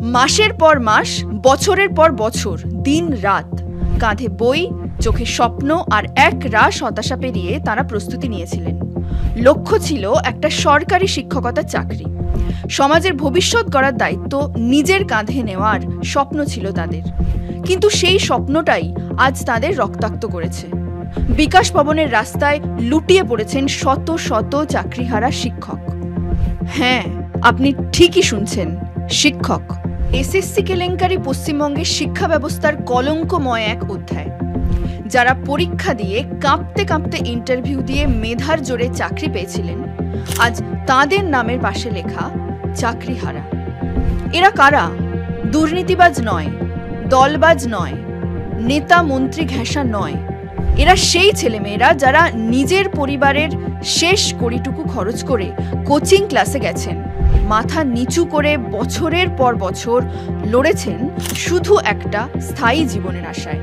মাসের পর মাস, বছরের পর বছর, দিন রাত, কাঁধে বই, চোখে স্বপ্ন আর এক রাশ হতাশা পেরিয়ে তারা প্রস্তুতি নিয়েছিলেন। লক্ষ্য ছিল একটা সরকারি শিক্ষকতার চাকরি। সমাজের ভবিষ্যৎ গড়ার দায়িত্ব নিজের কাঁধে নেওয়ার স্বপ্ন ছিল তাদের। কিন্তু সেই স্বপ্নটাই আজ তাদের রক্তাক্ত করেছে। বিকাশ ভবনের রাস্তায় লুটিয়ে পড়েছেন শত শত চাকরিহারা শিক্ষক। হ্যাঁ, আপনি ঠিকই শুনছেন, শিক্ষক। এসএসসি কেলেঙ্কারি পশ্চিমবঙ্গের শিক্ষা ব্যবস্থার কলঙ্কময় এক অধ্যায়। যারা পরীক্ষা দিয়ে কাঁপতে কাঁপতে ইন্টারভিউ দিয়ে মেধার জোরে চাকরি পেয়েছিলেন, আজ তাদের নামের পাশে লেখা চাকরিহারা। এরা কারা? দুর্নীতিবাজ নয়, দলবাজ নয়, নেতা মন্ত্রী ঘেঁষা নয়। এরা সেই ছেলেমেয়েরা যারা নিজের পরিবারের শেষ কড়িটুকু খরচ করে কোচিং ক্লাসে গেছেন, মাথা নিচু করে বছরের পর বছর লড়েছেন শুধু একটা স্থায়ী জীবনের আশায়।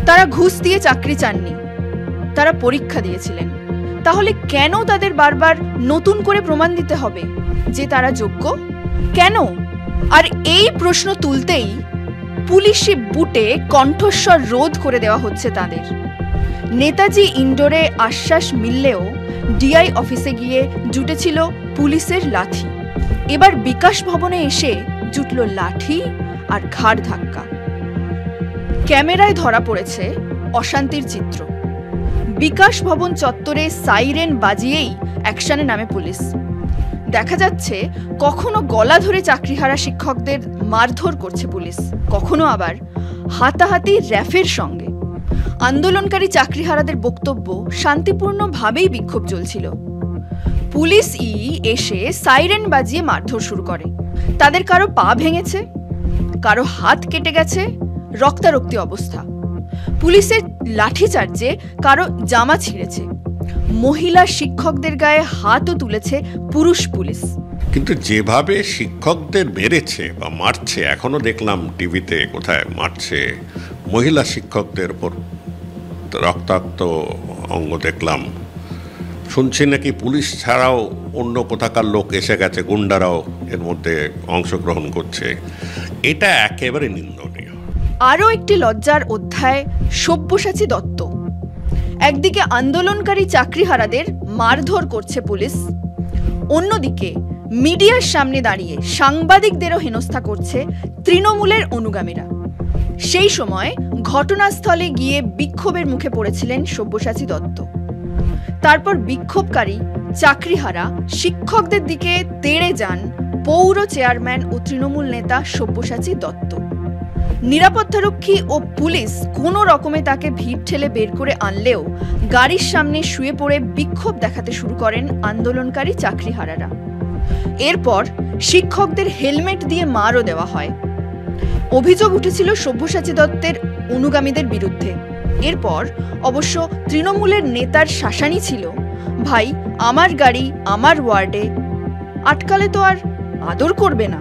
তারা ঘুষ দিয়ে চাকরি চাননি, তারা পরীক্ষা দিয়েছিলেন। তাহলে কেন তাদের বারবার নতুন করে প্রমাণ দিতে হবে যে তারা যোগ্য? কেন? আর এই প্রশ্ন তুলতেই পুলিশি বুটে কণ্ঠস্বর রোধ করে দেওয়া হচ্ছে তাদের। নেতাজি ইন্ডোরে আশ্বাস মিললেও ডিআই অফিসে গিয়ে জুটেছিল পুলিশের লাঠি। এবার বিকাশ ভবনে এসে জুটল লাঠি আর ঘাড় ধাক্কা। ক্যামেরায় ধরা পড়েছে অশান্তির চিত্র। বিকাশ ভবন চত্বরে সাইরেন বাজিয়েই অ্যাকশনে নামে পুলিশ। দেখা যাচ্ছে কখনো গলা ধরে চাকরিহারা শিক্ষকদের মারধর করছে পুলিশ, কখনো আবার হাতাহাতি র্যাফের সঙ্গে। আন্দোলনকারী চাকরিহারাদের বক্তব্য, শান্তিপূর্ণভাবেই বিক্ষোভ চলছিল। পুলিশই এসে সাইরেন বাজিয়ে মারধর শুরু করে। তাদের কারো পা ভেঙেছে, কারো হাত কেটে গেছে, রক্তারক্তি অবস্থা। পুলিশের লাঠিচার্জে কারো জামা ছিঁড়েছে। মহিলা শিক্ষকদের গায়ে হাতও তুলেছে পুরুষ পুলিশ। কিন্তু যেভাবে শিক্ষকদের মেরেছে বা মারছে, এখনো দেখলাম টিভিতে কোথায় মারছে, মহিলা শিক্ষকদের উপর রক্তাক্ত অঙ্গ দেখলাম। শুনছি নাকি পুলিশ ছাড়াও অন্য কোথাকার লোক এসে গেছে, গুন্ডারাও এর মধ্যে অংশগ্রহণ করছে। এটা একেবারে নিন্দনীয়। আরও একটি লজ্জার অধ্যায় সব্যসাচী দত্ত। একদিকে আন্দোলনকারী চাকরিহারাদের মারধর করছে পুলিশ, অন্যদিকে মিডিয়ার সামনে দাঁড়িয়ে সাংবাদিকদেরও হেনস্থা করছে তৃণমূলের অনুগামীরা। সেই সময় ঘটনাস্থলে গিয়ে বিক্ষোভের মুখে পড়েছিলেন সব্যসাচী দত্ত। তারপর বিক্ষোভকারী চাকরিহারা শিক্ষকদের দিকে তেড়ে যান পৌর চেয়ারম্যান ও তৃণমূল নেতা সব্যসাচী দত্ত। নিরাপত্তারক্ষী ও পুলিশ কোনো রকমে তাকে ভিড় ঠেলে বের করে আনলেও গাড়ির সামনে শুয়ে পড়ে বিক্ষোভ দেখাতে শুরু করেন আন্দোলনকারী চাকরিহারারা। এরপর শিক্ষকদের হেলমেট দিয়ে মারও দেওয়া হয়। অভিযোগ উঠেছিল সব্যসাচী দত্তের অনুগামীদের বিরুদ্ধে। এরপর অবশ্য তৃণমূলের নেতার শাসানি ছিল, ভাই আমার গাড়ি আমার ওয়ার্ডে, আটকালে তো আর আদর করবে না।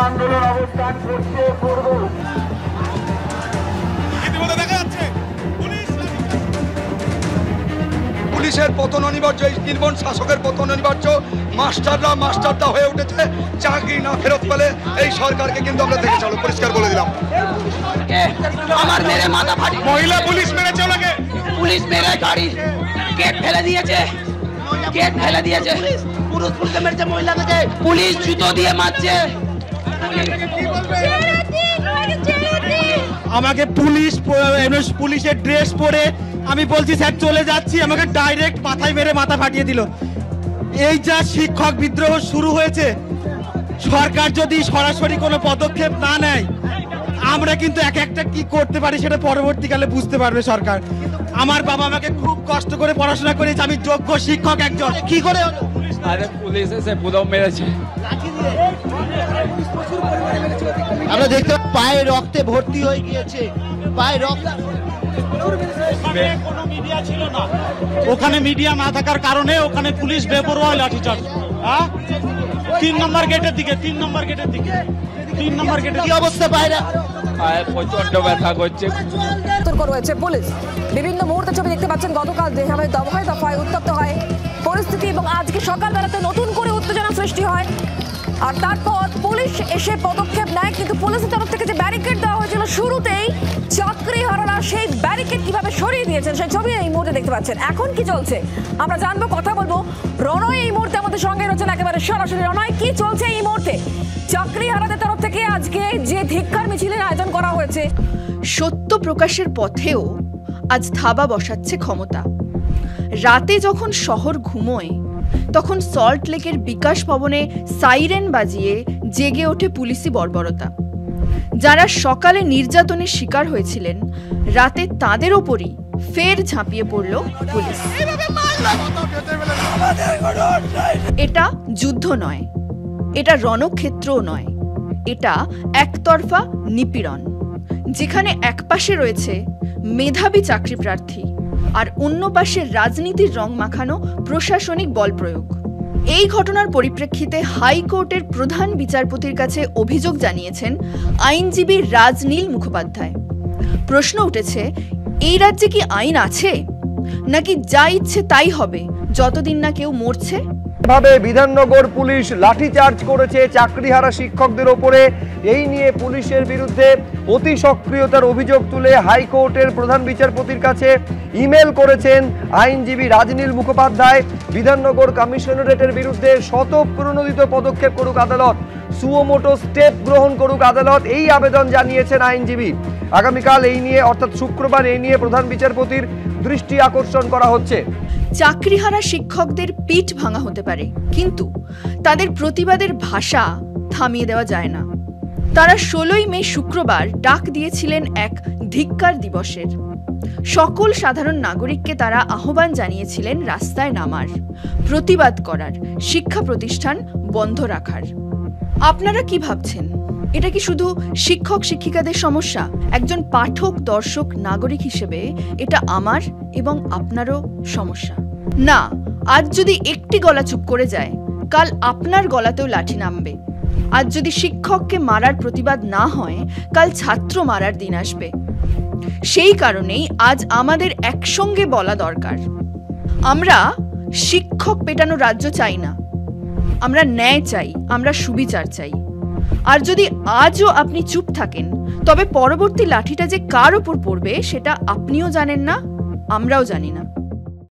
আন্দোলন অবস্থান করছে করবো। পুলিশের পতন অনিবার্য, এই নির্মম শাসকের পতন অনিবার্য। মাস্টাররা মাস্টারদা হয়ে উঠেছে, চাকরি না ফেরত পেলে এই সরকারকে কিন্তু আমরা দেখে চলো, পরিষ্কার বলে দিলাম। আমার মেরে মাথা ফাটি, মহিলা পুলিশ মেরেছে ওনাকে, পুলিশ মেরে গাড়ি গেট ফেলে দিয়েছে, গেট ফেলে দিয়েছে। পুরুষ পুলিশে মেরেছে মহিলাদেরকে, পুলিশ জুতো দিয়ে মারছে। আমাকে পুলিশ পুলিশের ড্রেস পরে আমি বলছি স্যার চলে যাচ্ছি, আমাকে ডাইরেক্ট মাথায় মেরে মাথা ফাটিয়ে দিল। এই যা শিক্ষক বিদ্রোহ শুরু হয়েছে, সরকার যদি সরাসরি কোনো পদক্ষেপ না নেয় আমরা কিন্তু এক একটা কি করতে পারি সেটা পরবর্তীকালে বুঝতে পারবে সরকার। আমার বাবা আমাকে খুব কষ্ট করে পড়াশোনা করেছে, আমি যোগ্য শিক্ষক একজন। কি করে হলো? আরে পুলিশ এসে পুরো মেরেছে। আমরা দেখতে পায়ে রক্তে ভর্তি হয়ে গিয়েছে, পায়ে রক্ত। কোনো মিডিয়া ছিল না, ওখানে মিডিয়া না থাকার কারণে ওখানে পুলিশ বেপরোয়া লাঠিচার্জ। 3 নম্বর গেটের দিকে, 3 নম্বর গেটের দিকে, 3 নম্বর গেটের কি অবস্থা পায়রা? পায়ে প্রচন্ড ব্যথা করছে। সতর্ক রয়েছে পুলিশ। বিভিন্ন মুহূর্তে ছবি দেখতে পাচ্ছেন গতকাল যেভাবে দফায় দফায় উত্তপ্ত হয় পরিস্থিতি এবং আজকে সকালবেলাতে নতুন করে উত্তেজনা সৃষ্টি হয় আর তারপর পুলিশ এসে পদক্ষেপ নেয়। কিন্তু পুলিশের তরফ থেকে যে ব্যারিকেড দেওয়া হয়েছিল শুরুতেই, চাকরিহারারা সেই ব্যারিকেড কিভাবে সরিয়ে দিয়েছেন সেই ছবি এই মুহূর্তে দেখতে পাচ্ছেন। এখন কি চলছে আমরা জানবো, কথা বলবো। রণয় এই মুহূর্তে আমাদের সঙ্গে রয়েছেন একেবারে সরাসরি। রণয়, কি চলছে এই মুহূর্তে? চাকরিহারাদের তরফ থেকে আজকে যে ধিক্কার মিছিলের আয়োজন করা হয়েছে, সত্য প্রকাশের পথেও আজ থাবা বসাচ্ছে ক্ষমতা। রাতে যখন শহর ঘুমোয় তখন সল্ট লেকের বিকাশ ভবনে সাইরেন বাজিয়ে জেগে ওঠে পুলিশি বর্বরতা। যারা সকালে নির্যাতনের শিকার হয়েছিলেন, রাতে তাদের ওপরই ফের ঝাঁপিয়ে পড়ল পুলিশ। এটা যুদ্ধ নয়, এটা রণক্ষেত্রও নয়, এটা একতরফা নিপীড়ন, যেখানে একপাশে রয়েছে মেধাবী চাকরি প্রার্থী আর অন্য পাশে রাজনীতির রং মাখানো প্রশাসনিক বল প্রয়োগ। এই ঘটনার পরিপ্রেক্ষিতে হাইকোর্টের প্রধান বিচারপতির কাছে অভিযোগ জানিয়েছেন আইনজীবী রাজনীল মুখোপাধ্যায়। প্রশ্ন উঠেছে, এই রাজ্যে কি আইন আছে, নাকি যা ইচ্ছে তাই হবে যতদিন না কেউ মরছে? ভাবে বিধাননগর পুলিশ লাঠিচার্জ করেছে চাকরিহারা শিক্ষকদের ওপরে। এই নিয়ে পুলিশের বিরুদ্ধে অতি সক্রিয়তার অভিযোগ তুলে হাইকোর্টের প্রধান বিচারপতির কাছে ইমেল করেছেন আইনজীবী রাজনীল মুখোপাধ্যায়। বিধাননগর কমিশনারেটের বিরুদ্ধে স্বতঃপ্রণোদিত পদক্ষেপ করুক আদালত, সুমোটো স্টেপ গ্রহণ করুক আদালত, এই আবেদন জানিয়েছেন আইনজীবী। আগামীকাল এই নিয়ে অর্থাৎ শুক্রবার এই নিয়ে প্রধান বিচারপতির দৃষ্টি আকর্ষণ করা হচ্ছে। চাকরিহারা শিক্ষকদের পিঠ ভাঙা হতে পারে, কিন্তু তাদের প্রতিবাদের ভাষা থামিয়ে দেওয়া যায় না। তারা 16ই মে শুক্রবার ডাক দিয়েছিলেন এক ধিক্কার দিবসের। সকল সাধারণ নাগরিককে তারা আহ্বান জানিয়েছিলেন রাস্তায় নামার, প্রতিবাদ করার, শিক্ষা প্রতিষ্ঠান বন্ধ রাখার। আপনারা কি ভাবছেন, এটা কি শুধু শিক্ষক শিক্ষিকাদের সমস্যা? একজন পাঠক, দর্শক, নাগরিক হিসেবে এটা আমার এবং আপনারও সমস্যা। না, আজ যদি একটি গলা চুপ করে যায়, কাল আপনার গলাতেও লাঠি নামবে। আজ যদি শিক্ষককে মারার প্রতিবাদ না হয়, কাল ছাত্র মারার দিন আসবে। সেই কারণেই আজ আমাদের একসঙ্গে বলা দরকার, আমরা শিক্ষক পেটানো রাজ্য চাই না, আমরা ন্যায় চাই, আমরা সুবিচার চাই। আর যদি আজও আপনি চুপ থাকেন, তবে পরবর্তী লাঠিটা যে কার ওপর পড়বে সেটা আপনিও জানেন না, আমরাও জানি না।